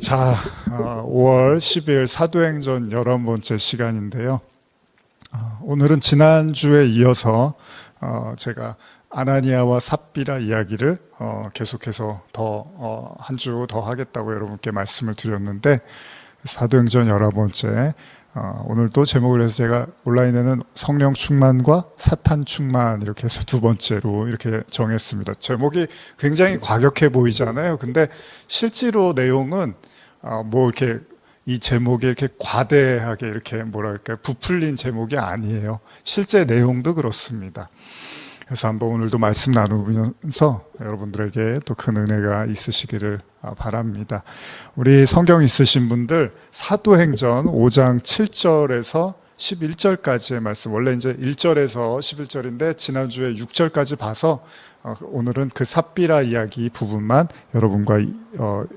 자, 5월 10일 사도행전 11번째 시간인데요. 오늘은 지난주에 이어서 제가 아나니아와 삽비라 이야기를 계속해서 한 주 더 하겠다고 여러분께 말씀을 드렸는데, 사도행전 11번째, 오늘도 제목을 해서 제가 온라인에는 성령 충만과 사탄 충만 이렇게 해서 두 번째로 이렇게 정했습니다. 제목이 굉장히 과격해 보이잖아요. 근데 실제로 내용은 이렇게 이 제목이 이렇게 과대하게 이렇게 부풀린 제목이 아니에요. 실제 내용도 그렇습니다. 그래서 한번 오늘도 말씀 나누면서 여러분들에게 또 큰 은혜가 있으시기를 바랍니다. 우리 성경 있으신 분들 사도행전 5장 7절에서 11절까지의 말씀, 원래 이제 1절에서 11절인데 지난주에 6절까지 봐서 오늘은 그 삽비라 이야기 부분만 여러분과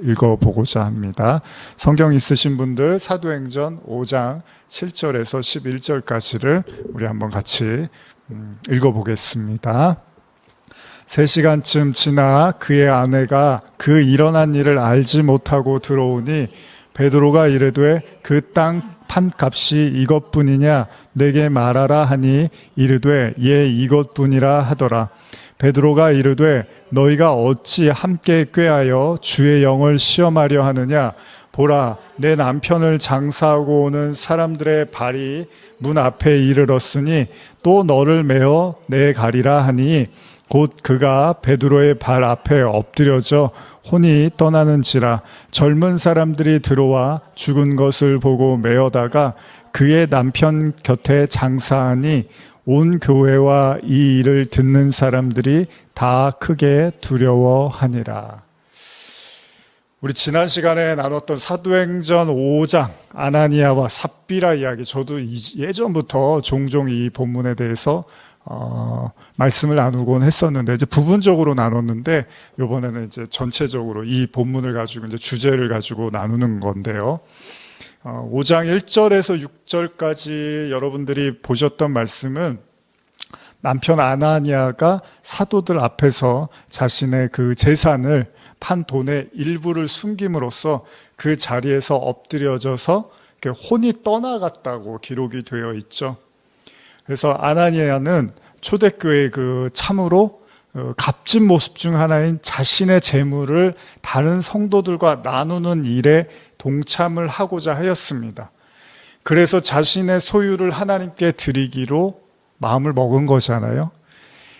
읽어보고자 합니다. 성경 있으신 분들 사도행전 5장 7절에서 11절까지를 우리 한번 같이 읽어보겠습니다. 3시간쯤 지나 그의 아내가 그 일어난 일을 알지 못하고 들어오니 베드로가 이르되 그 땅 판값이 이것뿐이냐 내게 말하라 하니 이르되 예 이것뿐이라 하더라. 베드로가 이르되 너희가 어찌 함께 꾀하여 주의 영을 시험하려 하느냐. 보라 내 남편을 장사하고 오는 사람들의 발이 문 앞에 이르렀으니 또 너를 메어 내 가리라 하니 곧 그가 베드로의 발 앞에 엎드려져 혼이 떠나는지라. 젊은 사람들이 들어와 죽은 것을 보고 메어다가 그의 남편 곁에 장사하니 온 교회와 이 일을 듣는 사람들이 다 크게 두려워하니라. 우리 지난 시간에 나눴던 사도행전 5장 아나니아와 삽비라 이야기, 저도 예전부터 종종 이 본문에 대해서 말씀을 나누곤 했었는데, 이제 부분적으로 나눴는데 이번에는 이제 전체적으로 이 본문을 가지고 이제 주제를 가지고 나누는 건데요. 5장 1절에서 6절까지 여러분들이 보셨던 말씀은 남편 아나니아가 사도들 앞에서 자신의 그 재산을 판 돈의 일부를 숨김으로써 그 자리에서 엎드려져서 혼이 떠나갔다고 기록이 되어 있죠. 그래서 아나니아는 초대교회의 그 참으로 값진 모습 중 하나인 자신의 재물을 다른 성도들과 나누는 일에 동참을 하고자 하였습니다. 그래서 자신의 소유를 하나님께 드리기로 마음을 먹은 거잖아요.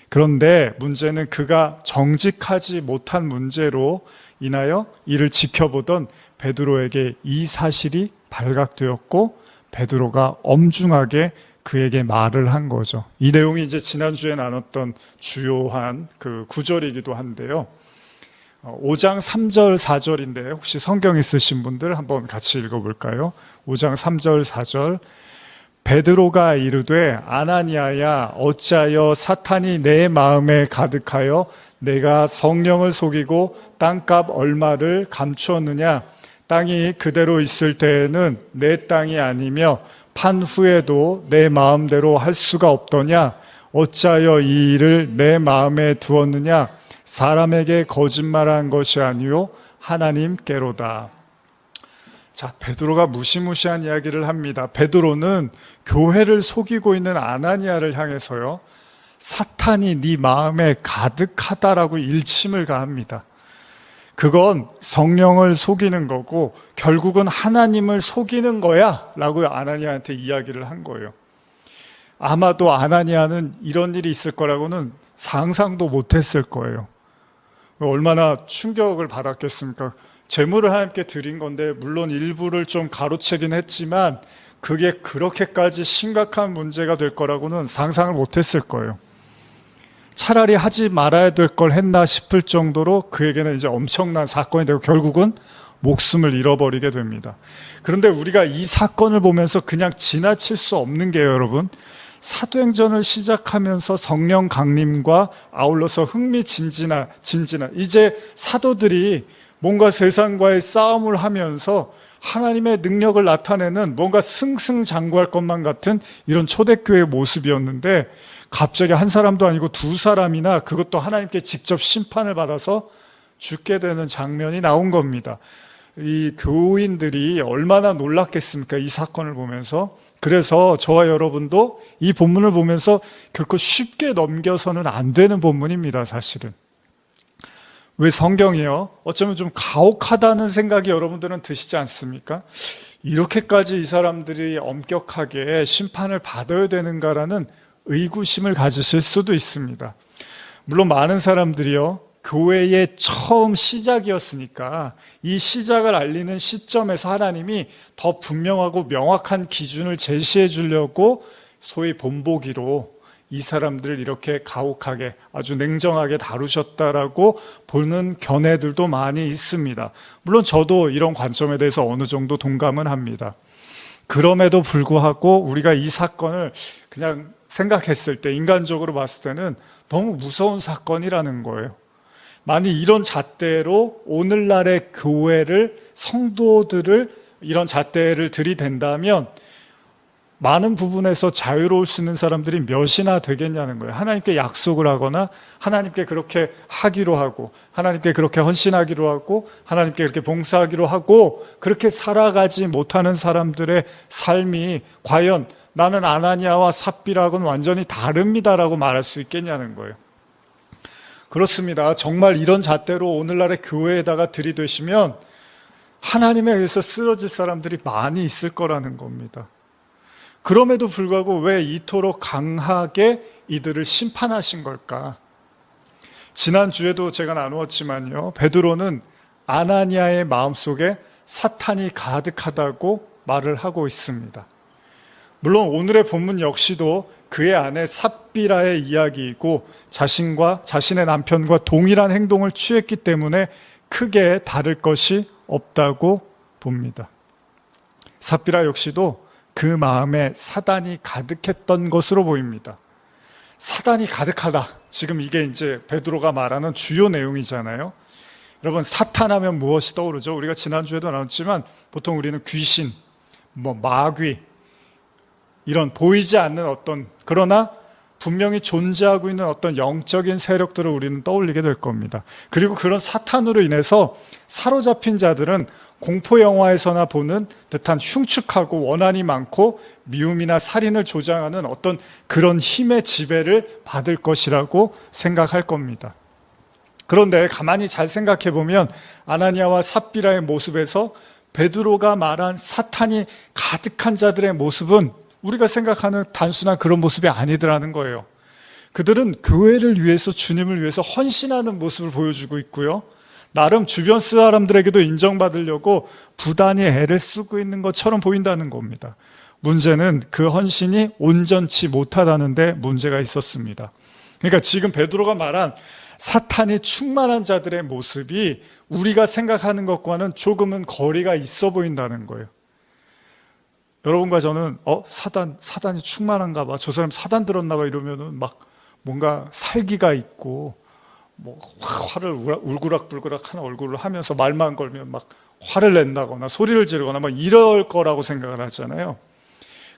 그런데 문제는 그가 정직하지 못한 문제로 인하여 이를 지켜보던 베드로에게 이 사실이 발각되었고 베드로가 엄중하게 그에게 말을 한 거죠. 이 내용이 이제 지난주에 나눴던 주요한 그 구절이기도 한데요. 5장 3절 4절인데 혹시 성경 있으신 분들 한번 같이 읽어볼까요? 5장 3절 4절. 베드로가 이르되 아나니아야 어찌하여 사탄이 내 마음에 가득하여 내가 성령을 속이고 땅값 얼마를 감추었느냐. 땅이 그대로 있을 때에는 내 땅이 아니며 판 후에도 내 마음대로 할 수가 없더냐. 어찌하여 이 일을 내 마음에 두었느냐. 사람에게 거짓말한 것이 아니요 하나님께로다. 자, 베드로가 무시무시한 이야기를 합니다. 베드로는 교회를 속이고 있는 아나니아를 향해서요, 사탄이 네 마음에 가득하다라고 일침을 가합니다. 그건 성령을 속이는 거고 결국은 하나님을 속이는 거야 라고 아나니아한테 이야기를 한 거예요. 아마도 아나니아는 이런 일이 있을 거라고는 상상도 못했을 거예요. 얼마나 충격을 받았겠습니까? 재물을 하나님께 드린 건데 물론 일부를 좀 가로채긴 했지만 그게 그렇게까지 심각한 문제가 될 거라고는 상상을 못했을 거예요. 차라리 하지 말아야 될 걸 했나 싶을 정도로 그에게는 이제 엄청난 사건이 되고 결국은 목숨을 잃어버리게 됩니다. 그런데 우리가 이 사건을 보면서 그냥 지나칠 수 없는 게요, 여러분. 사도행전을 시작하면서 성령 강림과 아울러서 흥미진진한 이제 사도들이 뭔가 세상과의 싸움을 하면서 하나님의 능력을 나타내는 뭔가 승승장구할 것만 같은 이런 초대교회의 모습이었는데 갑자기 한 사람도 아니고 두 사람이나 그것도 하나님께 직접 심판을 받아서 죽게 되는 장면이 나온 겁니다. 이 교인들이 얼마나 놀랐겠습니까? 이 사건을 보면서. 그래서 저와 여러분도 이 본문을 보면서 결코 쉽게 넘겨서는 안 되는 본문입니다, 사실은. 왜 성경이요? 어쩌면 좀 가혹하다는 생각이 여러분들은 드시지 않습니까? 이렇게까지 이 사람들이 엄격하게 심판을 받아야 되는가라는 의구심을 가지실 수도 있습니다. 물론 많은 사람들이요, 교회의 처음 시작이었으니까 이 시작을 알리는 시점에서 하나님이 더 분명하고 명확한 기준을 제시해 주려고 소위 본보기로 이 사람들을 이렇게 가혹하게 아주 냉정하게 다루셨다라고 보는 견해들도 많이 있습니다. 물론 저도 이런 관점에 대해서 어느 정도 동감은 합니다. 그럼에도 불구하고 우리가 이 사건을 그냥 생각했을 때, 인간적으로 봤을 때는 너무 무서운 사건이라는 거예요. 만약 이런 잣대로 오늘날의 교회를, 성도들을 이런 잣대를 들이댄다면 많은 부분에서 자유로울 수 있는 사람들이 몇이나 되겠냐는 거예요. 하나님께 약속을 하거나 하나님께 그렇게 하기로 하고 하나님께 그렇게 헌신하기로 하고 하나님께 그렇게 봉사하기로 하고 그렇게 살아가지 못하는 사람들의 삶이 과연 나는 아나니아와 삽비라고는 완전히 다릅니다라고 말할 수 있겠냐는 거예요. 그렇습니다. 정말 이런 잣대로 오늘날의 교회에다가 들이대시면 하나님에 의해서 쓰러질 사람들이 많이 있을 거라는 겁니다. 그럼에도 불구하고 왜 이토록 강하게 이들을 심판하신 걸까? 지난주에도 제가 나누었지만요, 베드로는 아나니아의 마음속에 사탄이 가득하다고 말을 하고 있습니다. 물론 오늘의 본문 역시도 그의 아내 삽비라의 이야기이고 자신과 자신의 남편과 동일한 행동을 취했기 때문에 크게 다를 것이 없다고 봅니다. 삽비라 역시도 그 마음에 사단이 가득했던 것으로 보입니다. 사단이 가득하다. 지금 이게 이제 베드로가 말하는 주요 내용이잖아요. 여러분, 사탄하면 무엇이 떠오르죠? 우리가 지난주에도 나눴지만 보통 우리는 귀신, 마귀, 이런 보이지 않는 어떤, 그러나 분명히 존재하고 있는 어떤 영적인 세력들을 우리는 떠올리게 될 겁니다. 그리고 그런 사탄으로 인해서 사로잡힌 자들은 공포 영화에서나 보는 듯한 흉측하고 원한이 많고 미움이나 살인을 조장하는 어떤 그런 힘의 지배를 받을 것이라고 생각할 겁니다. 그런데 가만히 잘 생각해 보면 아나니아와 삽비라의 모습에서 베드로가 말한 사탄이 가득한 자들의 모습은 우리가 생각하는 단순한 그런 모습이 아니더라는 거예요. 그들은 교회를 위해서, 주님을 위해서 헌신하는 모습을 보여주고 있고요, 나름 주변 사람들에게도 인정받으려고 부단히 애를 쓰고 있는 것처럼 보인다는 겁니다. 문제는 그 헌신이 온전치 못하다는 데 문제가 있었습니다. 그러니까 지금 베드로가 말한 사탄이 충만한 자들의 모습이 우리가 생각하는 것과는 조금은 거리가 있어 보인다는 거예요. 여러분과 저는 사단이 충만한가 봐, 저 사람 사단 들었나 봐 이러면은 막 뭔가 살기가 있고 화를 울그락불그락 하는 얼굴을 하면서 말만 걸면 막 화를 낸다거나 소리를 지르거나 막 이럴 거라고 생각을 하잖아요.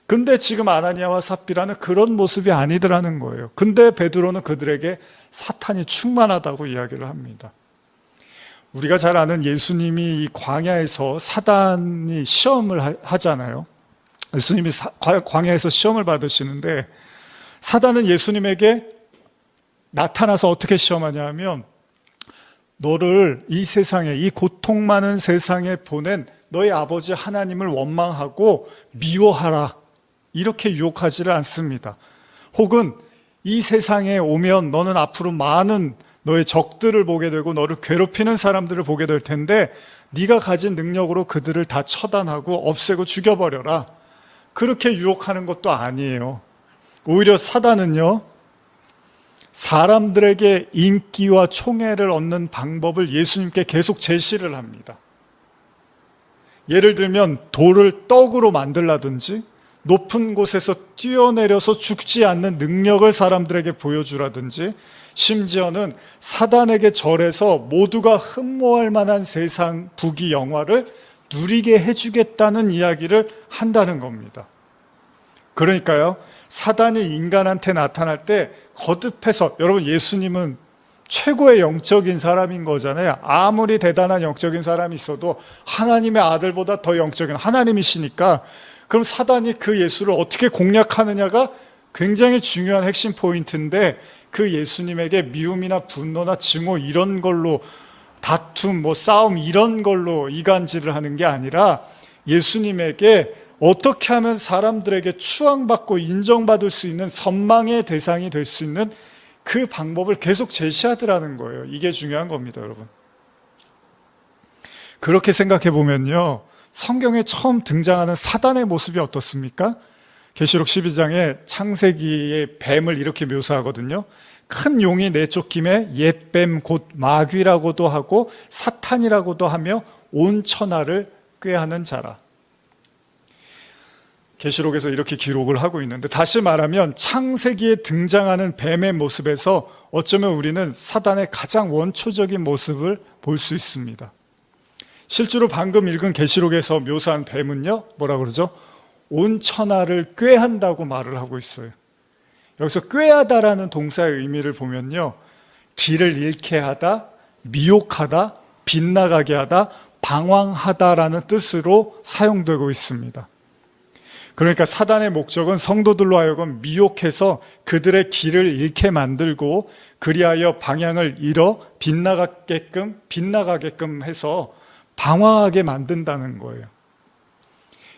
근데 지금 아나니아와 삽비라는 그런 모습이 아니더라는 거예요. 근데 베드로는 그들에게 사탄이 충만하다고 이야기를 합니다. 우리가 잘 아는 예수님이 이 광야에서 사단이 시험을 하잖아요. 예수님이 광야에서 시험을 받으시는데 사단은 예수님에게 나타나서 어떻게 시험하냐 하면, 너를 이 세상에, 이 고통 많은 세상에 보낸 너희 아버지 하나님을 원망하고 미워하라, 이렇게 유혹하지를 않습니다. 혹은 이 세상에 오면 너는 앞으로 많은 너의 적들을 보게 되고 너를 괴롭히는 사람들을 보게 될 텐데 네가 가진 능력으로 그들을 다 처단하고 없애고 죽여버려라, 그렇게 유혹하는 것도 아니에요. 오히려 사단은요, 사람들에게 인기와 총애를 얻는 방법을 예수님께 계속 제시를 합니다. 예를 들면 돌을 떡으로 만들라든지 높은 곳에서 뛰어내려서 죽지 않는 능력을 사람들에게 보여주라든지, 심지어는 사단에게 절해서 모두가 흠모할 만한 세상 부귀 영화를 누리게 해주겠다는 이야기를 한다는 겁니다. 그러니까요, 사단이 인간한테 나타날 때 거듭해서, 여러분 예수님은 최고의 영적인 사람인 거잖아요. 아무리 대단한 영적인 사람이 있어도 하나님의 아들보다 더 영적인 하나님이시니까, 그럼 사단이 그 예수를 어떻게 공략하느냐가 굉장히 중요한 핵심 포인트인데, 그 예수님에게 미움이나 분노나 증오 이런 걸로 다툼, 싸움 이런 걸로 이간질을 하는 게 아니라 예수님에게 어떻게 하면 사람들에게 추앙받고 인정받을 수 있는 선망의 대상이 될 수 있는 그 방법을 계속 제시하더라는 거예요. 이게 중요한 겁니다, 여러분. 그렇게 생각해 보면요, 성경에 처음 등장하는 사단의 모습이 어떻습니까? 계시록 12장에 창세기의 뱀을 이렇게 묘사하거든요. 큰 용이 내쫓김에 옛뱀 곧 마귀라고도 하고 사탄이라고도 하며 온 천하를 꾀하는 자라. 계시록에서 이렇게 기록을 하고 있는데, 다시 말하면 창세기에 등장하는 뱀의 모습에서 어쩌면 우리는 사단의 가장 원초적인 모습을 볼 수 있습니다. 실제로 방금 읽은 계시록에서 묘사한 뱀은요, 뭐라 그러죠? 온 천하를 꾀한다고 말을 하고 있어요. 여기서 꾀하다라는 동사의 의미를 보면요, 길을 잃게 하다, 미혹하다, 빗나가게 하다, 방황하다라는 뜻으로 사용되고 있습니다. 그러니까 사단의 목적은 성도들로 하여금 미혹해서 그들의 길을 잃게 만들고, 그리하여 방향을 잃어 빗나가게끔 해서 방황하게 만든다는 거예요.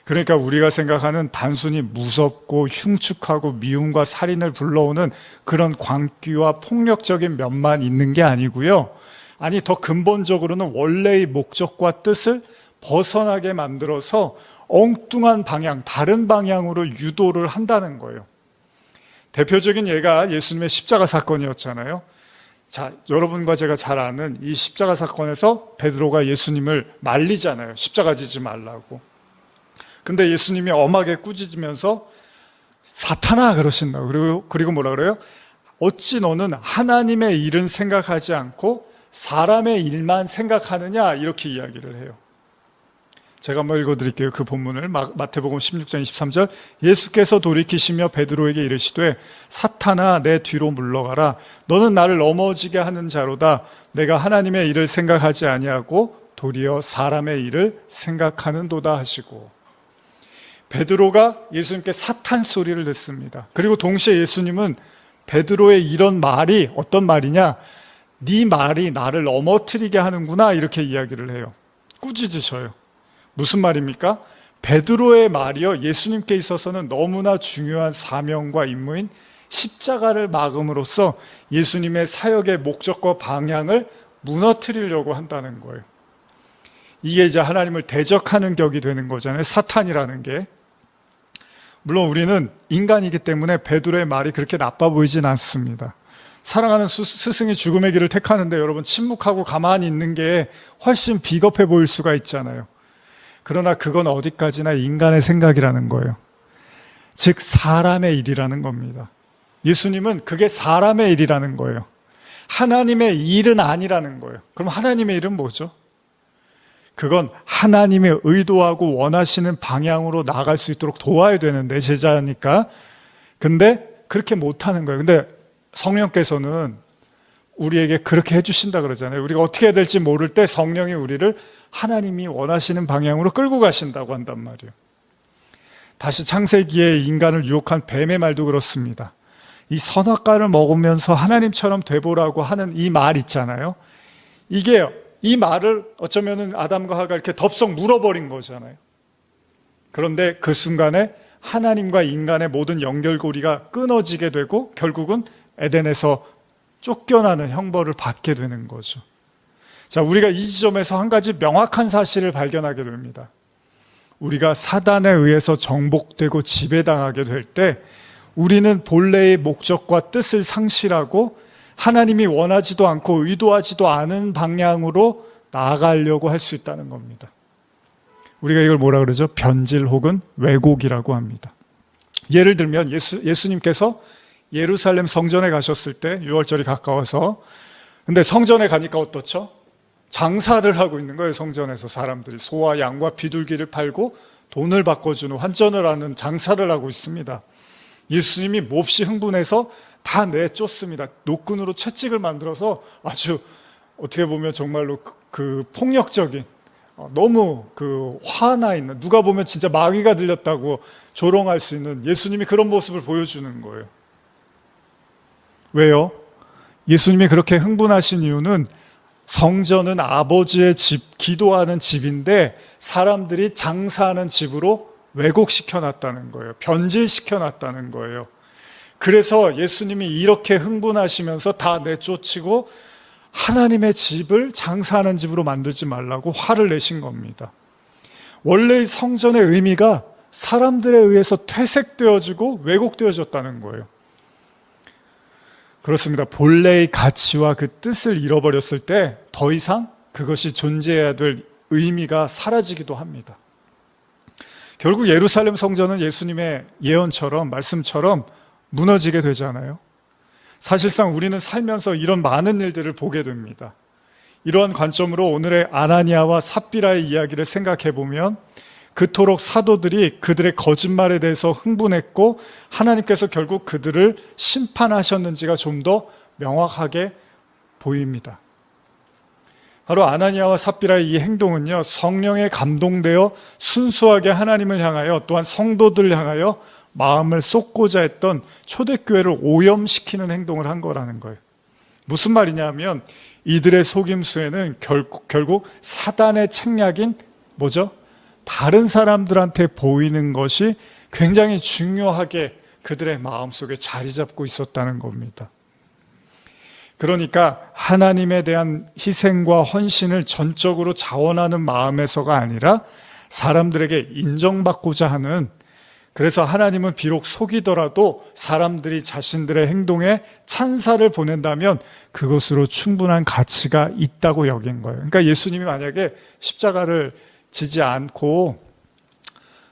그러니까 우리가 생각하는 단순히 무섭고 흉측하고 미움과 살인을 불러오는 그런 광기와 폭력적인 면만 있는 게 아니고요, 아니 더 근본적으로는 원래의 목적과 뜻을 벗어나게 만들어서 엉뚱한 방향, 다른 방향으로 유도를 한다는 거예요. 대표적인 예가 예수님의 십자가 사건이었잖아요. 자, 여러분과 제가 잘 아는 이 십자가 사건에서 베드로가 예수님을 말리잖아요. 십자가 지지 말라고. 근데 예수님이 엄하게 꾸짖으면서 사탄아 그러신다고. 그리고 뭐라 그래요? 어찌 너는 하나님의 일은 생각하지 않고 사람의 일만 생각하느냐, 이렇게 이야기를 해요. 제가 한번 읽어드릴게요. 그 본문을 마태복음 16장 23절. 예수께서 돌이키시며 베드로에게 이르시되 사탄아 내 뒤로 물러가라. 너는 나를 넘어지게 하는 자로다. 내가 하나님의 일을 생각하지 아니하고 도리어 사람의 일을 생각하는도다 하시고. 베드로가 예수님께 사탄 소리를 듣습니다. 그리고 동시에 예수님은 베드로의 이런 말이 어떤 말이냐, 네 말이 나를 넘어뜨리게 하는구나, 이렇게 이야기를 해요. 꾸짖으셔요. 무슨 말입니까? 베드로의 말이요, 예수님께 있어서는 너무나 중요한 사명과 임무인 십자가를 막음으로써 예수님의 사역의 목적과 방향을 무너뜨리려고 한다는 거예요. 이게 이제 하나님을 대적하는 격이 되는 거잖아요, 사탄이라는 게. 물론 우리는 인간이기 때문에 베드로의 말이 그렇게 나빠 보이진 않습니다. 사랑하는 스승이 죽음의 길을 택하는데 여러분, 침묵하고 가만히 있는 게 훨씬 비겁해 보일 수가 있잖아요. 그러나 그건 어디까지나 인간의 생각이라는 거예요. 즉 사람의 일이라는 겁니다. 예수님은 그게 사람의 일이라는 거예요. 하나님의 일은 아니라는 거예요. 그럼 하나님의 일은 뭐죠? 그건 하나님의 의도하고 원하시는 방향으로 나아갈 수 있도록 도와야 되는데, 제자니까. 근데 그렇게 못하는 거예요. 근데 성령께서는 우리에게 그렇게 해주신다 그러잖아요. 우리가 어떻게 해야 될지 모를 때 성령이 우리를 하나님이 원하시는 방향으로 끌고 가신다고 한단 말이에요. 다시 창세기에 인간을 유혹한 뱀의 말도 그렇습니다. 이 선악과를 먹으면서 하나님처럼 되보라고 하는 이 말 있잖아요. 이 말을 어쩌면은 아담과 하가 이렇게 덥석 물어버린 거잖아요. 그런데 그 순간에 하나님과 인간의 모든 연결고리가 끊어지게 되고 결국은 에덴에서 쫓겨나는 형벌을 받게 되는 거죠. 자, 우리가 이 지점에서 한 가지 명확한 사실을 발견하게 됩니다. 우리가 사단에 의해서 정복되고 지배당하게 될 때 우리는 본래의 목적과 뜻을 상실하고 하나님이 원하지도 않고 의도하지도 않은 방향으로 나아가려고 할 수 있다는 겁니다. 우리가 이걸 뭐라 그러죠? 변질 혹은 왜곡이라고 합니다. 예를 들면 예수님께서 예루살렘 성전에 가셨을 때, 유월절이 가까워서, 근데 성전에 가니까 어떻죠? 장사를 하고 있는 거예요. 성전에서 사람들이 소와 양과 비둘기를 팔고 돈을 바꿔주는 환전을 하는 장사를 하고 있습니다. 예수님이 몹시 흥분해서 다 내쫓습니다. 노끈으로 채찍을 만들어서 아주 어떻게 보면 정말로 그 폭력적인, 너무 그 화나 있는, 누가 보면 진짜 마귀가 들렸다고 조롱할 수 있는 예수님이 그런 모습을 보여주는 거예요. 왜요? 예수님이 그렇게 흥분하신 이유는 성전은 아버지의 집, 기도하는 집인데 사람들이 장사하는 집으로 왜곡시켜 놨다는 거예요. 변질시켜 놨다는 거예요. 그래서 예수님이 이렇게 흥분하시면서 다 내쫓이고 하나님의 집을 장사하는 집으로 만들지 말라고 화를 내신 겁니다. 원래 성전의 의미가 사람들에 의해서 퇴색되어지고 왜곡되어졌다는 거예요. 그렇습니다. 본래의 가치와 그 뜻을 잃어버렸을 때 더 이상 그것이 존재해야 될 의미가 사라지기도 합니다. 결국 예루살렘 성전은 예수님의 예언처럼, 말씀처럼 무너지게 되잖아요. 사실상 우리는 살면서 이런 많은 일들을 보게 됩니다. 이러한 관점으로 오늘의 아나니아와 삽비라의 이야기를 생각해 보면 그토록 사도들이 그들의 거짓말에 대해서 흥분했고 하나님께서 결국 그들을 심판하셨는지가 좀 더 명확하게 보입니다. 바로 아나니아와 삽비라의 이 행동은요, 성령에 감동되어 순수하게 하나님을 향하여 또한 성도들을 향하여 마음을 쏟고자 했던 초대교회를 오염시키는 행동을 한 거라는 거예요. 무슨 말이냐면 이들의 속임수에는 결국 사단의 책략인 뭐죠? 다른 사람들한테 보이는 것이 굉장히 중요하게 그들의 마음속에 자리 잡고 있었다는 겁니다. 그러니까 하나님에 대한 희생과 헌신을 전적으로 자원하는 마음에서가 아니라 사람들에게 인정받고자 하는, 그래서 하나님은 비록 속이더라도 사람들이 자신들의 행동에 찬사를 보낸다면 그것으로 충분한 가치가 있다고 여긴 거예요. 그러니까 예수님이 만약에 십자가를 지지 않고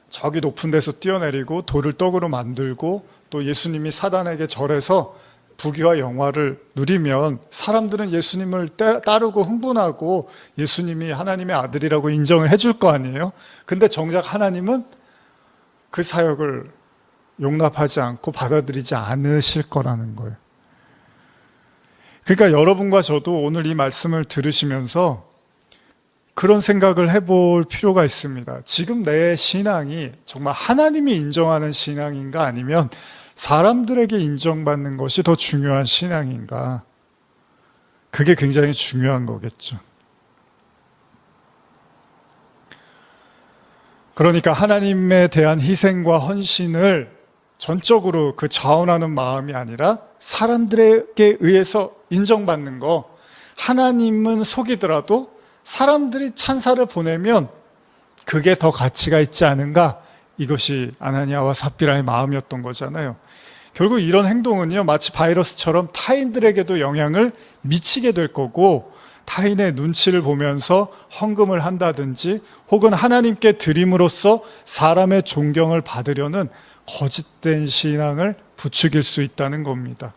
저기 높은 데서 뛰어내리고 돌을 떡으로 만들고 또 예수님이 사단에게 절해서 부귀와 영화를 누리면 사람들은 예수님을 따르고 흥분하고 예수님이 하나님의 아들이라고 인정을 해줄 거 아니에요. 근데 정작 하나님은 그 사역을 용납하지 않고 받아들이지 않으실 거라는 거예요. 그러니까 여러분과 저도 오늘 이 말씀을 들으시면서 그런 생각을 해볼 필요가 있습니다. 지금 내 신앙이 정말 하나님이 인정하는 신앙인가 아니면 사람들에게 인정받는 것이 더 중요한 신앙인가? 그게 굉장히 중요한 거겠죠. 그러니까 하나님에 대한 희생과 헌신을 전적으로 그 자원하는 마음이 아니라 사람들에게 의해서 인정받는 거, 하나님은 속이더라도 사람들이 찬사를 보내면 그게 더 가치가 있지 않은가? 이것이 아나니아와 삽비라의 마음이었던 거잖아요. 결국 이런 행동은요, 마치 바이러스처럼 타인들에게도 영향을 미치게 될 거고, 타인의 눈치를 보면서 헌금을 한다든지 혹은 하나님께 드림으로써 사람의 존경을 받으려는 거짓된 신앙을 부추길 수 있다는 겁니다.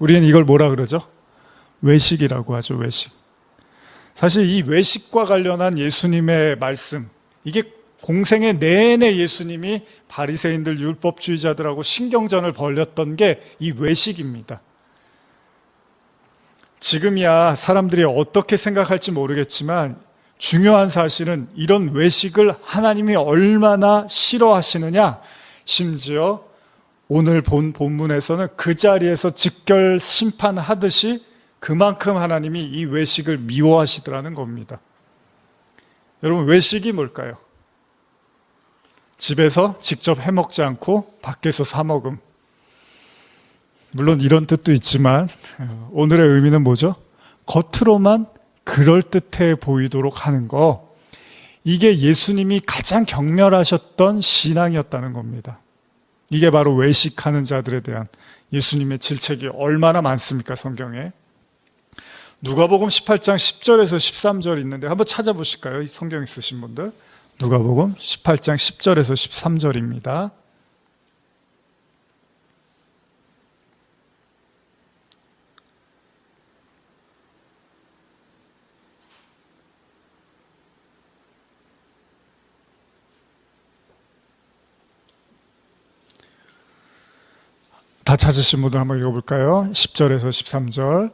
우리는 이걸 뭐라 그러죠? 외식이라고 하죠. 외식. 사실 이 외식과 관련한 예수님의 말씀, 이게 공생애 내내 예수님이 바리새인들 율법주의자들하고 신경전을 벌였던 게 이 외식입니다. 지금이야 사람들이 어떻게 생각할지 모르겠지만 중요한 사실은 이런 외식을 하나님이 얼마나 싫어하시느냐, 심지어 오늘 본 본문에서는 그 자리에서 직결 심판하듯이 그만큼 하나님이 이 외식을 미워하시더라는 겁니다. 여러분, 외식이 뭘까요? 집에서 직접 해먹지 않고 밖에서 사 먹음. 물론 이런 뜻도 있지만 오늘의 의미는 뭐죠? 겉으로만 그럴듯해 보이도록 하는 거. 이게 예수님이 가장 경멸하셨던 신앙이었다는 겁니다. 이게 바로 외식하는 자들에 대한 예수님의 질책이 얼마나 많습니까, 성경에? 누가복음 18장 10절에서 13절 있는데 한번 찾아보실까요? 이 성경 있으신 분들. 누가복음 18장 10절에서 13절입니다. 다 찾으신 분들 한번 읽어볼까요? 10절에서 13절.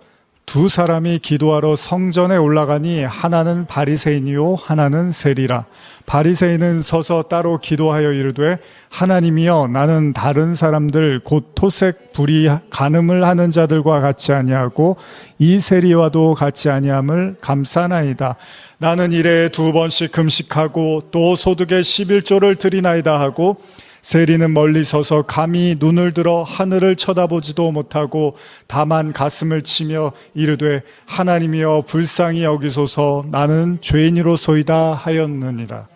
두 사람이 기도하러 성전에 올라가니 하나는 바리새인이요 하나는 세리라. 바리새인은 서서 따로 기도하여 이르되 하나님이여 나는 다른 사람들 곧 토색 불의 간음을 하는 자들과 같이 아니하고 이 세리와도 같이 아니함을 감사나이다. 나는 일에 2번씩 금식하고 또 소득의 11조를 드리나이다 하고 세리는 멀리 서서 감히 눈을 들어 하늘을 쳐다보지도 못하고 다만 가슴을 치며 이르되 하나님이여 불쌍히 여기소서 나는 죄인이로소이다 하였느니라.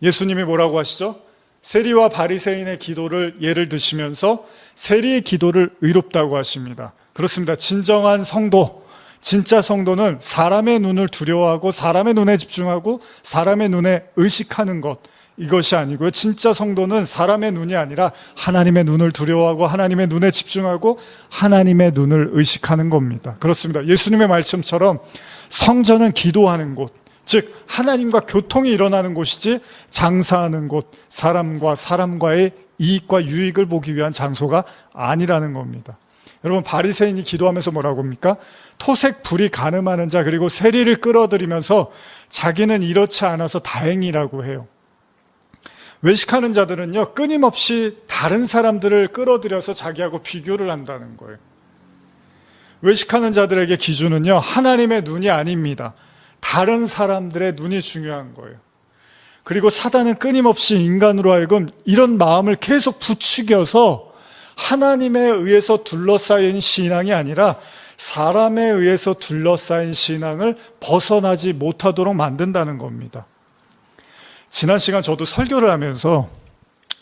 예수님이 뭐라고 하시죠? 세리와 바리새인의 기도를 예를 드시면서 세리의 기도를 의롭다고 하십니다. 그렇습니다. 진정한 성도, 진짜 성도는 사람의 눈을 두려워하고 사람의 눈에 집중하고 사람의 눈에 의식하는 것, 이것이 아니고요. 진짜 성도는 사람의 눈이 아니라 하나님의 눈을 두려워하고 하나님의 눈에 집중하고 하나님의 눈을 의식하는 겁니다. 그렇습니다. 예수님의 말씀처럼 성전은 기도하는 곳, 즉 하나님과 교통이 일어나는 곳이지 장사하는 곳, 사람과 사람과의 이익과 유익을 보기 위한 장소가 아니라는 겁니다. 여러분, 바리새인이 기도하면서 뭐라고 합니까? 토색 불의 간음하는 자 그리고 세리를 끌어들이면서 자기는 이렇지 않아서 다행이라고 해요. 외식하는 자들은요, 끊임없이 다른 사람들을 끌어들여서 자기하고 비교를 한다는 거예요. 외식하는 자들에게 기준은요, 하나님의 눈이 아닙니다. 다른 사람들의 눈이 중요한 거예요. 그리고 사단은 끊임없이 인간으로 하여금 이런 마음을 계속 부추겨서 하나님에 의해서 둘러싸인 신앙이 아니라 사람에 의해서 둘러싸인 신앙을 벗어나지 못하도록 만든다는 겁니다. 지난 시간 저도 설교를 하면서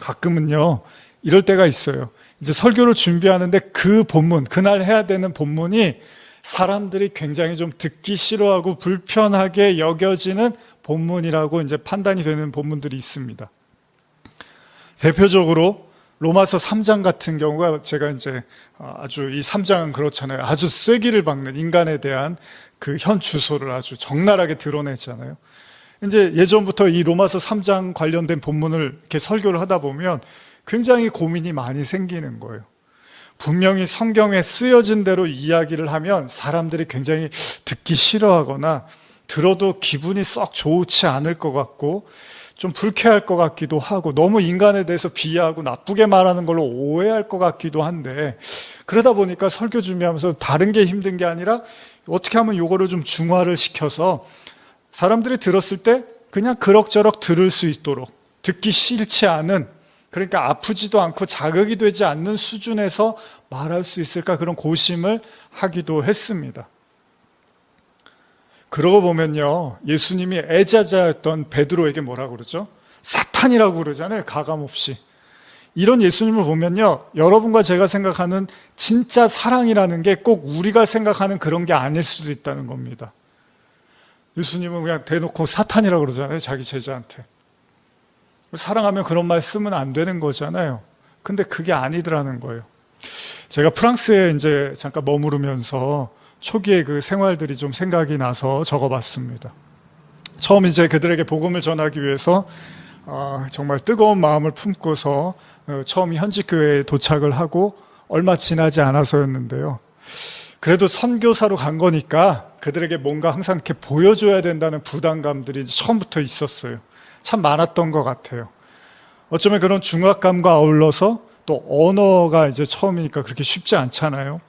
가끔은요 이럴 때가 있어요. 이제 설교를 준비하는데 그 본문, 그날 해야 되는 본문이 사람들이 굉장히 좀 듣기 싫어하고 불편하게 여겨지는 본문이라고 이제 판단이 되는 본문들이 있습니다. 대표적으로 로마서 3장 같은 경우가 제가 이제 아주 이 3장은 그렇잖아요. 아주 쐐기를 박는 인간에 대한 그 현 주소를 아주 적나라하게 드러내잖아요. 이제 예전부터 이 로마서 3장 관련된 본문을 이렇게 설교를 하다 보면 굉장히 고민이 많이 생기는 거예요. 분명히 성경에 쓰여진 대로 이야기를 하면 사람들이 굉장히 듣기 싫어하거나 들어도 기분이 썩 좋지 않을 것 같고 좀 불쾌할 것 같기도 하고 너무 인간에 대해서 비하하고 나쁘게 말하는 걸로 오해할 것 같기도 한데, 그러다 보니까 설교 준비하면서 다른 게 힘든 게 아니라 어떻게 하면 요거를 좀 중화를 시켜서 사람들이 들었을 때 그냥 그럭저럭 들을 수 있도록, 듣기 싫지 않은, 그러니까 아프지도 않고 자극이 되지 않는 수준에서 말할 수 있을까, 그런 고심을 하기도 했습니다. 그러고 보면요, 예수님이 애자자였던 베드로에게 뭐라고 그러죠? 사탄이라고 그러잖아요, 가감없이. 이런 예수님을 보면요, 여러분과 제가 생각하는 진짜 사랑이라는 게 꼭 우리가 생각하는 그런 게 아닐 수도 있다는 겁니다. 예수님은 그냥 대놓고 사탄이라고 그러잖아요, 자기 제자한테. 사랑하면 그런 말 쓰면 안 되는 거잖아요. 근데 그게 아니더라는 거예요. 제가 프랑스에 이제 잠깐 머무르면서 초기에 그 생활들이 좀 생각이 나서 적어봤습니다. 처음 이제 그들에게 복음을 전하기 위해서 정말 뜨거운 마음을 품고서 처음 현지 교회에 도착을 하고 얼마 지나지 않아서였는데요. 그래도 선교사로 간 거니까 그들에게 뭔가 항상 이렇게 보여줘야 된다는 부담감들이 처음부터 있었어요. 참 많았던 것 같아요. 어쩌면 그런 중압감과 아울러서 또 언어가 이제 처음이니까 그렇게 쉽지 않잖아요.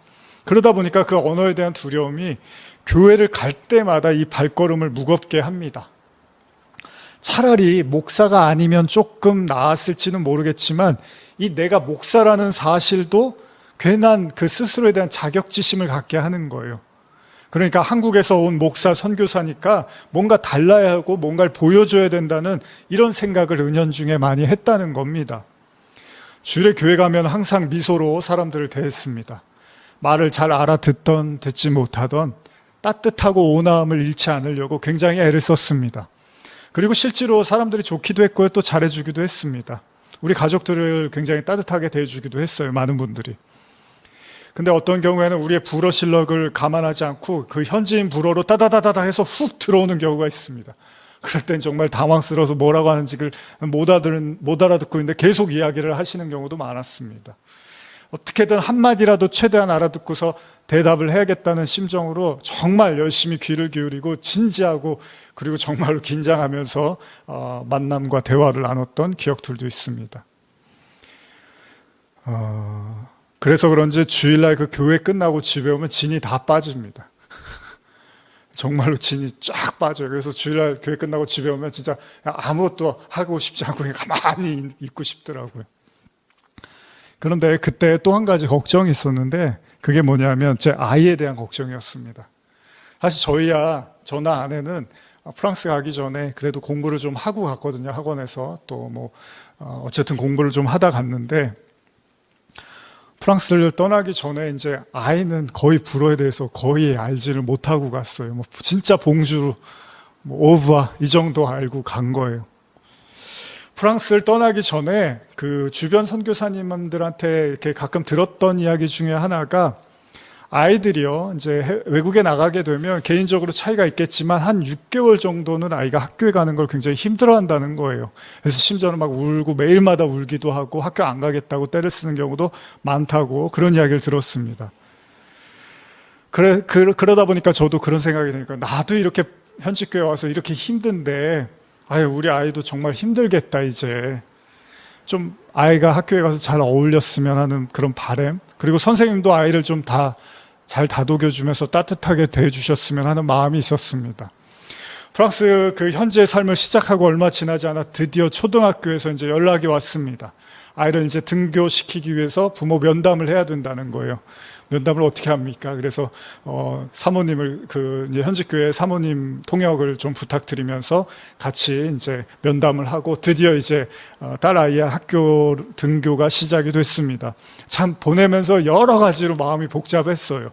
그러다 보니까 그 언어에 대한 두려움이 교회를 갈 때마다 이 발걸음을 무겁게 합니다. 차라리 목사가 아니면 조금 나았을지는 모르겠지만 이 내가 목사라는 사실도 괜한 그 스스로에 대한 자격지심을 갖게 하는 거예요. 그러니까 한국에서 온 목사 선교사니까 뭔가 달라야 하고 뭔가를 보여줘야 된다는 이런 생각을 은연중에 많이 했다는 겁니다. 주일에 교회 가면 항상 미소로 사람들을 대했습니다. 말을 잘 알아듣던 듣지 못하던 따뜻하고 온화함을 잃지 않으려고 굉장히 애를 썼습니다. 그리고 실제로 사람들이 좋기도 했고요, 또 잘해주기도 했습니다. 우리 가족들을 굉장히 따뜻하게 대해주기도 했어요, 많은 분들이. 근데 어떤 경우에는 우리의 불어 실력을 감안하지 않고 그 현지인 불어로 따다다다다 해서 훅 들어오는 경우가 있습니다. 그럴 땐 정말 당황스러워서 뭐라고 하는지를 못 알아듣고 있는데 계속 이야기를 하시는 경우도 많았습니다. 어떻게든 한마디라도 최대한 알아듣고서 대답을 해야겠다는 심정으로 정말 열심히 귀를 기울이고 진지하고 그리고 정말로 긴장하면서 만남과 대화를 나눴던 기억들도 있습니다. 그래서 그런지 주일날 그 교회 끝나고 집에 오면 진이 다 빠집니다. 정말로 진이 쫙 빠져요. 그래서 주일날 교회 끝나고 집에 오면 진짜 아무것도 하고 싶지 않고 그냥 가만히 있고 싶더라고요. 그런데 그때 또 한 가지 걱정이 있었는데 그게 뭐냐면 제 아이에 대한 걱정이었습니다. 사실 저나 아내는 프랑스 가기 전에 그래도 공부를 좀 하고 갔거든요. 학원에서 또 뭐 어쨌든 공부를 좀 하다 갔는데 프랑스를 떠나기 전에 이제 아이는 거의 불어에 대해서 거의 알지를 못하고 갔어요. 뭐 진짜 봉주르, 뭐 오브와 이 정도 알고 간 거예요. 프랑스를 떠나기 전에 그 주변 선교사님들한테 이렇게 가끔 들었던 이야기 중에 하나가 아이들이요, 이제 외국에 나가게 되면 개인적으로 차이가 있겠지만 한 6개월 정도는 아이가 학교에 가는 걸 굉장히 힘들어 한다는 거예요. 그래서 심지어는 막 울고 매일마다 울기도 하고 학교 안 가겠다고 떼를 쓰는 경우도 많다고 그런 이야기를 들었습니다. 그러다 보니까 저도 그런 생각이 드니까 나도 이렇게 현직교회 와서 이렇게 힘든데 아유, 우리 아이도 정말 힘들겠다, 이제. 좀 아이가 학교에 가서 잘 어울렸으면 하는 그런 바람, 그리고 선생님도 아이를 좀 잘 다독여주면서 따뜻하게 대해주셨으면 하는 마음이 있었습니다. 프랑스 그 현지의 삶을 시작하고 얼마 지나지 않아 드디어 초등학교에서 이제 연락이 왔습니다. 아이를 이제 등교시키기 위해서 부모 면담을 해야 된다는 거예요. 면담을 어떻게 합니까? 그래서 사모님을 이제 현직교회 사모님 통역을 좀 부탁드리면서 같이 이제 면담을 하고 드디어 이제 딸 아이의 학교 등교가 시작이 됐습니다. 참 보내면서 여러 가지로 마음이 복잡했어요.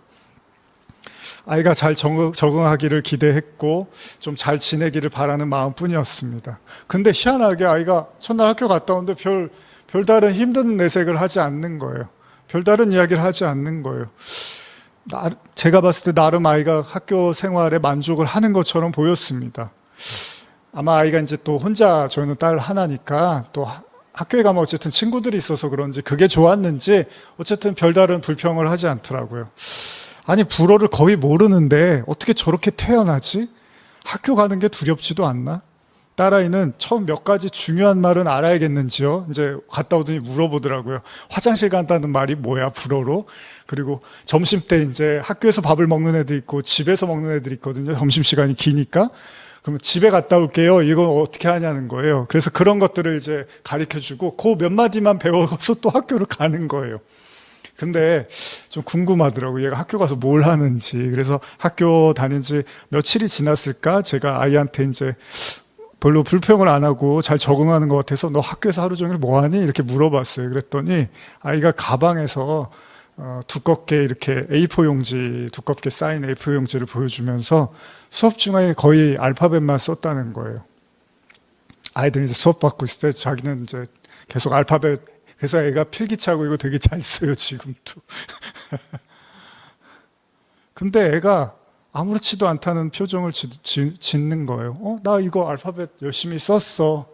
아이가 잘 적응하기를 기대했고 좀 잘 지내기를 바라는 마음뿐이었습니다. 근데 희한하게 아이가 첫날 학교 갔다 오는데 별다른 힘든 내색을 하지 않는 거예요. 별다른 이야기를 하지 않는 거예요. 제가 봤을 때 나름 아이가 학교 생활에 만족을 하는 것처럼 보였습니다. 아마 아이가 이제 또 혼자, 저희는 딸 하나니까 또 학교에 가면 어쨌든 친구들이 있어서 그런지 그게 좋았는지 어쨌든 별다른 불평을 하지 않더라고요. 아니, 불어를 거의 모르는데 어떻게 저렇게 태어나지? 학교 가는 게 두렵지도 않나? 딸아이는 처음 몇 가지 중요한 말은 알아야겠는지요. 이제 갔다 오더니 물어보더라고요. 화장실 간다는 말이 뭐야, 불어로? 그리고 점심 때 이제 학교에서 밥을 먹는 애들 있고 집에서 먹는 애들 있거든요. 점심시간이 기니까. 그러면 집에 갔다 올게요. 이건 어떻게 하냐는 거예요. 그래서 그런 것들을 이제 가르쳐 주고 그 몇 마디만 배워서 또 학교를 가는 거예요. 근데 좀 궁금하더라고요. 얘가 학교 가서 뭘 하는지. 그래서 학교 다닌 지 며칠이 지났을까? 제가 아이한테 이제 별로 불평을 안 하고 잘 적응하는 것 같아서 너 학교에서 하루 종일 뭐 하니? 이렇게 물어봤어요. 그랬더니 아이가 가방에서 두껍게 이렇게 A4 용지, 두껍게 쌓인 A4 용지를 보여주면서 수업 중에 거의 알파벳만 썼다는 거예요. 아이들이 이제 수업 받고 있을 때 자기는 이제 계속 알파벳, 그래서 애가 필기차고 이거 되게 잘 써요, 지금도. 근데 애가 아무렇지도 않다는 표정을 짓는 거예요. 나 이거 알파벳 열심히 썼어.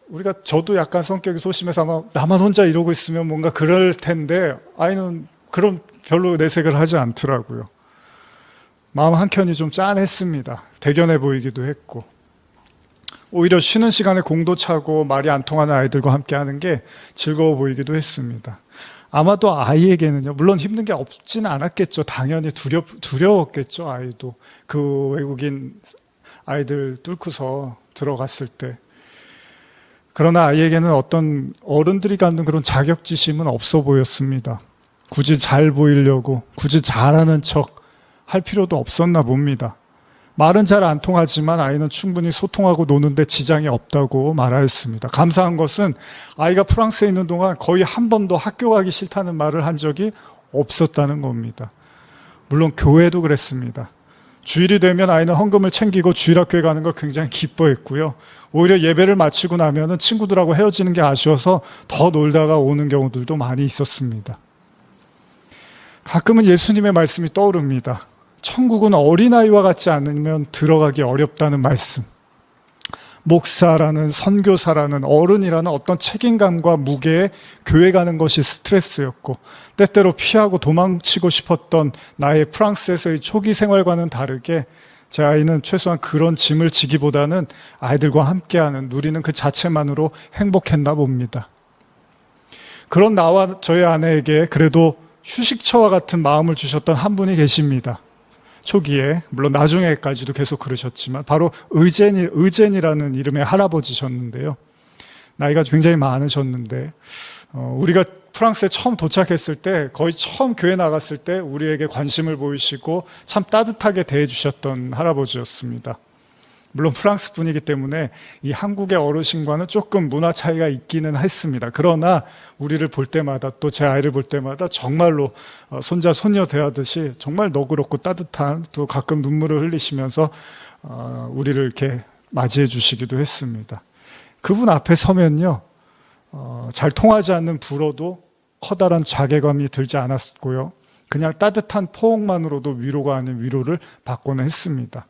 우리가 저도 약간 성격이 소심해서 아마 나만 혼자 이러고 있으면 뭔가 그럴 텐데 아이는 그런 별로 내색을 하지 않더라고요. 마음 한켠이 좀 짠했습니다. 대견해 보이기도 했고. 오히려 쉬는 시간에 공도 차고 말이 안 통하는 아이들과 함께 하는 게 즐거워 보이기도 했습니다. 아마도 아이에게는요, 물론 힘든 게 없지는 않았겠죠. 당연히 두려웠겠죠, 아이도. 그 외국인 아이들 뚫고서 들어갔을 때. 그러나 아이에게는 어떤 어른들이 갖는 그런 자격지심은 없어 보였습니다. 굳이 잘 보이려고, 굳이 잘하는 척 할 필요도 없었나 봅니다. 말은 잘 안 통하지만 아이는 충분히 소통하고 노는데 지장이 없다고 말하였습니다. 감사한 것은 아이가 프랑스에 있는 동안 거의 한 번도 학교 가기 싫다는 말을 한 적이 없었다는 겁니다. 물론 교회도 그랬습니다. 주일이 되면 아이는 헌금을 챙기고 주일학교에 가는 걸 굉장히 기뻐했고요. 오히려 예배를 마치고 나면은 친구들하고 헤어지는 게 아쉬워서 더 놀다가 오는 경우들도 많이 있었습니다. 가끔은 예수님의 말씀이 떠오릅니다. 천국은 어린아이와 같지 않으면 들어가기 어렵다는 말씀. 목사라는, 선교사라는, 어른이라는 어떤 책임감과 무게에 교회 가는 것이 스트레스였고, 때때로 피하고 도망치고 싶었던 나의 프랑스에서의 초기 생활과는 다르게 제 아이는 최소한 그런 짐을 지기보다는 아이들과 함께하는, 누리는 그 자체만으로 행복했나 봅니다. 그런 나와 저희 아내에게 그래도 휴식처와 같은 마음을 주셨던 한 분이 계십니다. 초기에, 물론 나중에까지도 계속 그러셨지만 바로 의젠이라는 이름의 할아버지셨는데요. 나이가 굉장히 많으셨는데 우리가 프랑스에 처음 도착했을 때, 거의 처음 교회 나갔을 때 우리에게 관심을 보이시고 참 따뜻하게 대해주셨던 할아버지였습니다. 물론 프랑스 분이기 때문에 이 한국의 어르신과는 조금 문화 차이가 있기는 했습니다. 그러나 우리를 볼 때마다, 또 제 아이를 볼 때마다 정말로 손자 손녀 대하듯이 정말 너그럽고 따뜻한, 또 가끔 눈물을 흘리시면서 우리를 이렇게 맞이해 주시기도 했습니다. 그분 앞에 서면요, 잘 통하지 않는 불어도 커다란 자괴감이 들지 않았고요, 그냥 따뜻한 포옹만으로도 위로가 아닌 위로를 받고는 했습니다.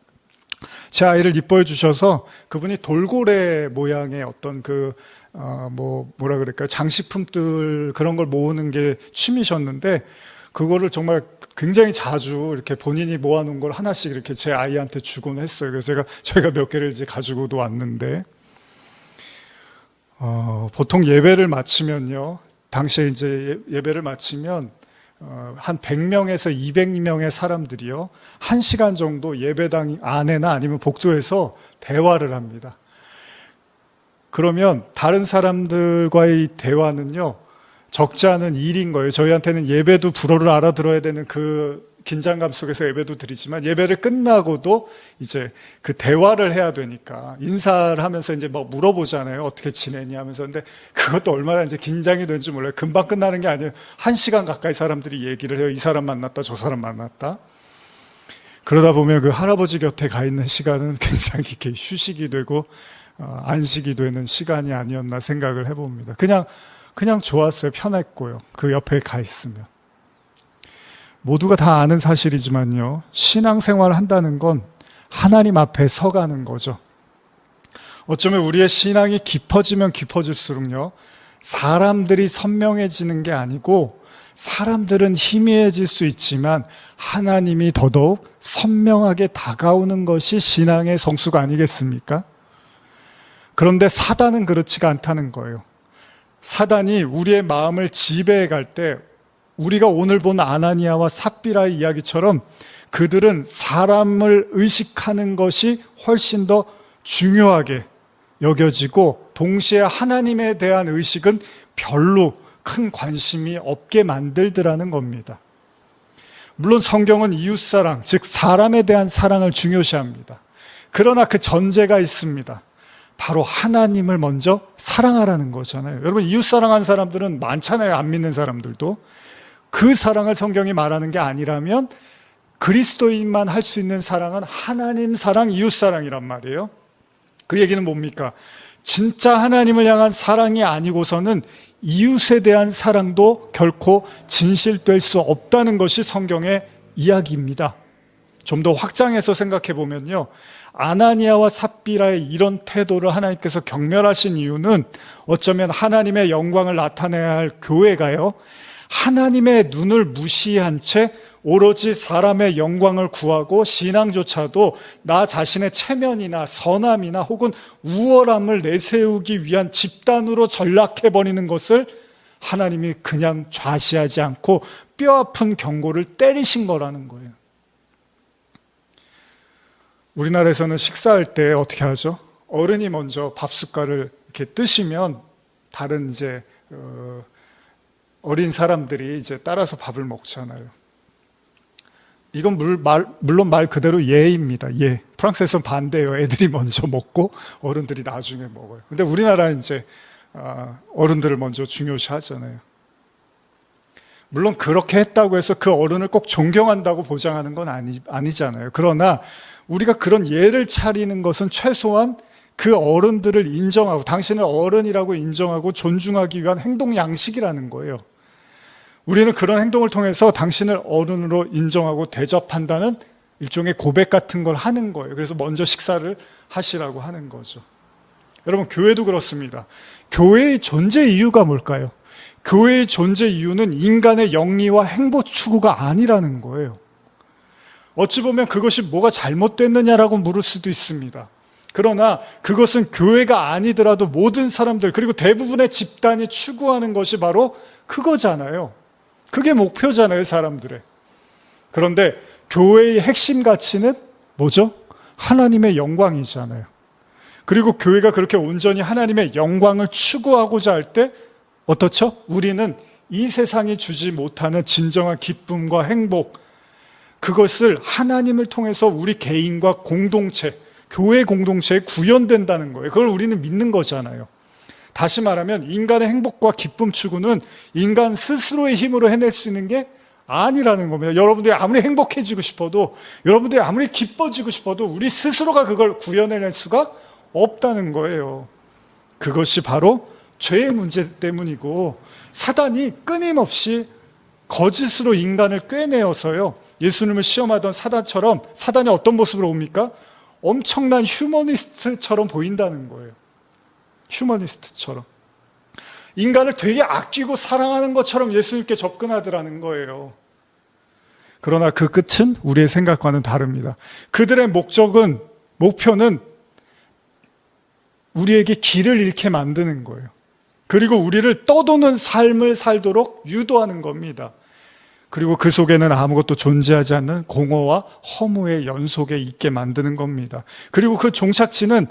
제 아이를 이뻐해 주셔서 그분이 돌고래 모양의 어떤 뭐라 그럴까요? 장식품들, 그런 걸 모으는 게 취미셨는데, 그거를 정말 굉장히 자주 이렇게 본인이 모아놓은 걸 하나씩 이렇게 제 아이한테 주곤 했어요. 그래서 저희가 몇 개를 이제 가지고도 왔는데, 보통 예배를 마치면요, 당시에 이제 예배를 마치면 한 100명에서 200명의 사람들이요, 1시간 정도 예배당 안에나 아니면 복도에서 대화를 합니다. 그러면 다른 사람들과의 대화는요, 적지 않은 일인 거예요. 저희한테는 예배도 불어를 알아들어야 되는 그 긴장감 속에서 예배도 드리지만, 예배를 끝나고도 이제 그 대화를 해야 되니까 인사를 하면서 이제 뭐 물어보잖아요. 어떻게 지내니 하면서. 근데 그것도 얼마나 이제 긴장이 되는지 몰라요. 금방 끝나는 게 아니에요. 1시간 가까이 사람들이 얘기를 해요. 이 사람 만났다, 저 사람 만났다. 그러다 보면 그 할아버지 곁에 가 있는 시간은 굉장히 이렇게 휴식이 되고 안식이 되는 시간이 아니었나 생각을 해봅니다. 그냥 좋았어요. 편했고요. 그 옆에 가 있으면. 모두가 다 아는 사실이지만요, 신앙생활을 한다는 건 하나님 앞에 서가는 거죠. 어쩌면 우리의 신앙이 깊어지면 깊어질수록요, 사람들이 선명해지는 게 아니고, 사람들은 희미해질 수 있지만 하나님이 더더욱 선명하게 다가오는 것이 신앙의 성수가 아니겠습니까? 그런데 사단은 그렇지가 않다는 거예요. 사단이 우리의 마음을 지배해 갈 때, 우리가 오늘 본 아나니아와 삽비라의 이야기처럼 그들은 사람을 의식하는 것이 훨씬 더 중요하게 여겨지고, 동시에 하나님에 대한 의식은 별로 큰 관심이 없게 만들더라는 겁니다. 물론 성경은 이웃사랑, 즉 사람에 대한 사랑을 중요시합니다. 그러나 그 전제가 있습니다. 바로 하나님을 먼저 사랑하라는 거잖아요. 여러분, 이웃사랑하는 사람들은 많잖아요. 안 믿는 사람들도. 그 사랑을 성경이 말하는 게 아니라면 그리스도인만 할 수 있는 사랑은 하나님 사랑, 이웃 사랑이란 말이에요. 그 얘기는 뭡니까? 진짜 하나님을 향한 사랑이 아니고서는 이웃에 대한 사랑도 결코 진실될 수 없다는 것이 성경의 이야기입니다. 좀 더 확장해서 생각해 보면요, 아나니아와 삽비라의 이런 태도를 하나님께서 경멸하신 이유는, 어쩌면 하나님의 영광을 나타내야 할 교회가요, 하나님의 눈을 무시한 채 오로지 사람의 영광을 구하고 신앙조차도 나 자신의 체면이나 선함이나 혹은 우월함을 내세우기 위한 집단으로 전락해버리는 것을 하나님이 그냥 좌시하지 않고 뼈아픈 경고를 때리신 거라는 거예요. 우리나라에서는 식사할 때 어떻게 하죠? 어른이 먼저 밥 숟갈을 이렇게 뜨시면 다른 이제 어린 사람들이 이제 따라서 밥을 먹잖아요. 이건 물론 말 그대로 예입니다. 예. 프랑스에서는 반대예요. 애들이 먼저 먹고 어른들이 나중에 먹어요. 근데 우리나라는 이제 어른들을 먼저 중요시 하잖아요. 물론 그렇게 했다고 해서 그 어른을 꼭 존경한다고 보장하는 건 아니잖아요. 그러나 우리가 그런 예를 차리는 것은 최소한 그 어른들을 인정하고, 당신을 어른이라고 인정하고 존중하기 위한 행동 양식이라는 거예요. 우리는 그런 행동을 통해서 당신을 어른으로 인정하고 대접한다는 일종의 고백 같은 걸 하는 거예요. 그래서 먼저 식사를 하시라고 하는 거죠. 여러분, 교회도 그렇습니다. 교회의 존재 이유가 뭘까요? 교회의 존재 이유는 인간의 영리와 행복 추구가 아니라는 거예요. 어찌 보면 그것이 뭐가 잘못됐느냐라고 물을 수도 있습니다. 그러나 그것은 교회가 아니더라도 모든 사람들, 그리고 대부분의 집단이 추구하는 것이 바로 그거잖아요. 그게 목표잖아요, 사람들의. 그런데 교회의 핵심 가치는 뭐죠? 하나님의 영광이잖아요. 그리고 교회가 그렇게 온전히 하나님의 영광을 추구하고자 할 때 어떻죠? 우리는 이 세상이 주지 못하는 진정한 기쁨과 행복, 그것을 하나님을 통해서 우리 개인과 공동체, 교회 공동체에 구현된다는 거예요. 그걸 우리는 믿는 거잖아요. 다시 말하면 인간의 행복과 기쁨 추구는 인간 스스로의 힘으로 해낼 수 있는 게 아니라는 겁니다. 여러분들이 아무리 행복해지고 싶어도, 여러분들이 아무리 기뻐지고 싶어도 우리 스스로가 그걸 구현해낼 수가 없다는 거예요. 그것이 바로 죄의 문제 때문이고, 사단이 끊임없이 거짓으로 인간을 꿰내어서요, 예수님을 시험하던 사단처럼, 사단이 어떤 모습으로 옵니까? 엄청난 휴머니스트처럼 보인다는 거예요. 휴머니스트처럼. 인간을 되게 아끼고 사랑하는 것처럼 예수님께 접근하더라는 거예요. 그러나 그 끝은 우리의 생각과는 다릅니다. 그들의 목표는 우리에게 길을 잃게 만드는 거예요. 그리고 우리를 떠도는 삶을 살도록 유도하는 겁니다. 그리고 그 속에는 아무것도 존재하지 않는 공허와 허무의 연속에 있게 만드는 겁니다. 그리고 그 종착지는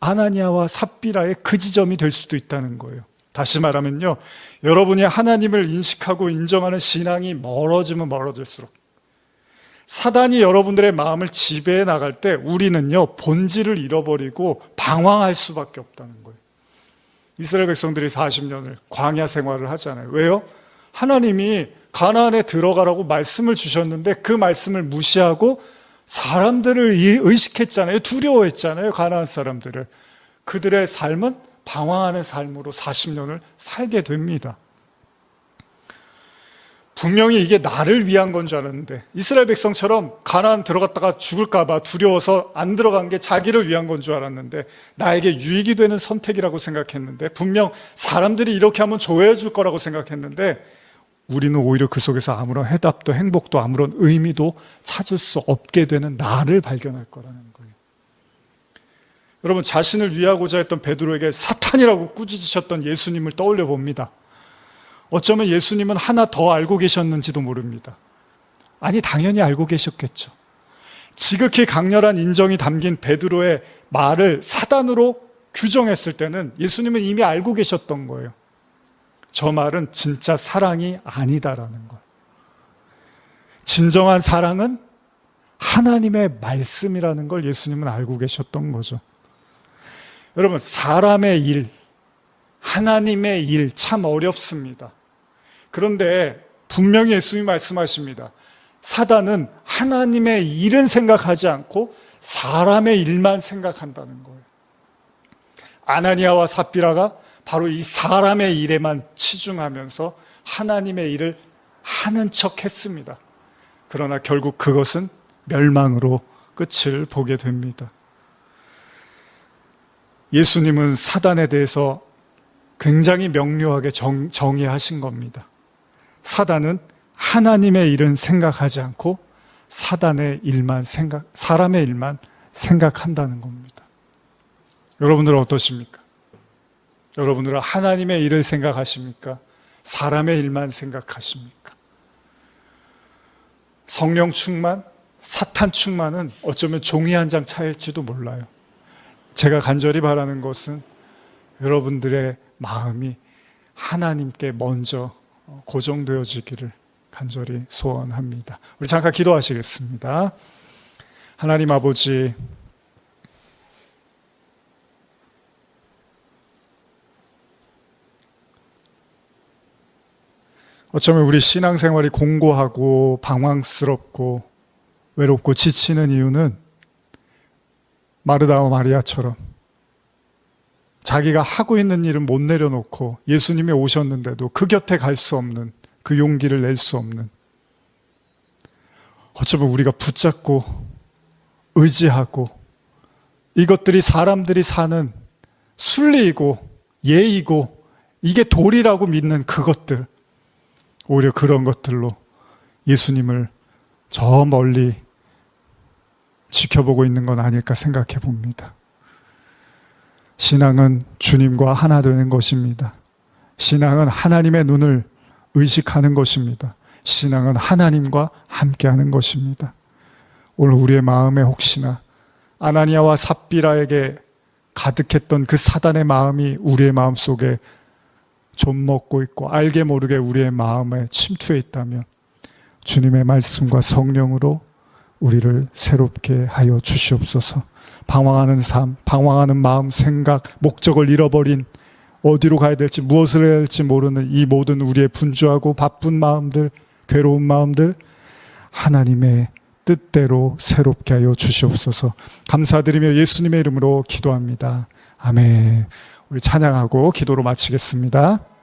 아나니아와 삽비라의 그 지점이 될 수도 있다는 거예요. 다시 말하면요, 여러분이 하나님을 인식하고 인정하는 신앙이 멀어지면 멀어질수록 사단이 여러분들의 마음을 지배해 나갈 때 우리는요, 본질을 잃어버리고 방황할 수밖에 없다는 거예요. 이스라엘 백성들이 40년을 광야 생활을 하잖아요. 왜요? 하나님이 가나안에 들어가라고 말씀을 주셨는데 그 말씀을 무시하고 사람들을 의식했잖아요. 두려워했잖아요. 가나안 사람들을. 그들의 삶은 방황하는 삶으로 40년을 살게 됩니다. 분명히 이게 나를 위한 건 줄 알았는데, 이스라엘 백성처럼 가나안 들어갔다가 죽을까 봐 두려워서 안 들어간 게 자기를 위한 건 줄 알았는데, 나에게 유익이 되는 선택이라고 생각했는데, 분명 사람들이 이렇게 하면 좋아해 줄 거라고 생각했는데, 우리는 오히려 그 속에서 아무런 해답도 행복도 아무런 의미도 찾을 수 없게 되는 나를 발견할 거라는 거예요. 여러분, 자신을 위하고자 했던 베드로에게 사탄이라고 꾸짖으셨던 예수님을 떠올려 봅니다. 어쩌면 예수님은 하나 더 알고 계셨는지도 모릅니다. 아니, 당연히 알고 계셨겠죠. 지극히 강렬한 인정이 담긴 베드로의 말을 사단으로 규정했을 때는 예수님은 이미 알고 계셨던 거예요. 저 말은 진짜 사랑이 아니다라는 거예요. 진정한 사랑은 하나님의 말씀이라는 걸 예수님은 알고 계셨던 거죠. 여러분, 사람의 일, 하나님의 일 참 어렵습니다. 그런데 분명히 예수님이 말씀하십니다. 사단은 하나님의 일은 생각하지 않고 사람의 일만 생각한다는 거예요. 아나니아와 삽비라가 바로 이 사람의 일에만 치중하면서 하나님의 일을 하는 척 했습니다. 그러나 결국 그것은 멸망으로 끝을 보게 됩니다. 예수님은 사단에 대해서 굉장히 명료하게 정의하신 겁니다. 사단은 하나님의 일은 생각하지 않고 사람의 일만 생각한다는 겁니다. 여러분들은 어떠십니까? 여러분들은 하나님의 일을 생각하십니까? 사람의 일만 생각하십니까? 성령 충만, 사탄 충만은 어쩌면 종이 한 장 차일지도 몰라요. 제가 간절히 바라는 것은 여러분들의 마음이 하나님께 먼저 고정되어지기를 간절히 소원합니다. 우리 잠깐 기도하시겠습니다. 하나님 아버지, 어쩌면 우리 신앙생활이 공고하고 방황스럽고 외롭고 지치는 이유는 마르다와 마리아처럼 자기가 하고 있는 일은 못 내려놓고 예수님이 오셨는데도 그 곁에 갈 수 없는, 그 용기를 낼 수 없는, 어쩌면 우리가 붙잡고 의지하고 이것들이 사람들이 사는 순리이고 예의고 이게 도리라고 믿는 그것들, 오히려 그런 것들로 예수님을 저 멀리 지켜보고 있는 건 아닐까 생각해 봅니다. 신앙은 주님과 하나 되는 것입니다. 신앙은 하나님의 눈을 의식하는 것입니다. 신앙은 하나님과 함께하는 것입니다. 오늘 우리의 마음에 혹시나 아나니아와 삽비라에게 가득했던 그 사단의 마음이 우리의 마음속에 좀먹고 있고 알게 모르게 우리의 마음에 침투해 있다면 주님의 말씀과 성령으로 우리를 새롭게 하여 주시옵소서. 방황하는 삶, 방황하는 마음, 생각, 목적을 잃어버린, 어디로 가야 될지 무엇을 해야 할지 모르는 이 모든 우리의 분주하고 바쁜 마음들, 괴로운 마음들 하나님의 뜻대로 새롭게 하여 주시옵소서. 감사드리며 예수님의 이름으로 기도합니다. 아멘. 우리 찬양하고 기도로 마치겠습니다.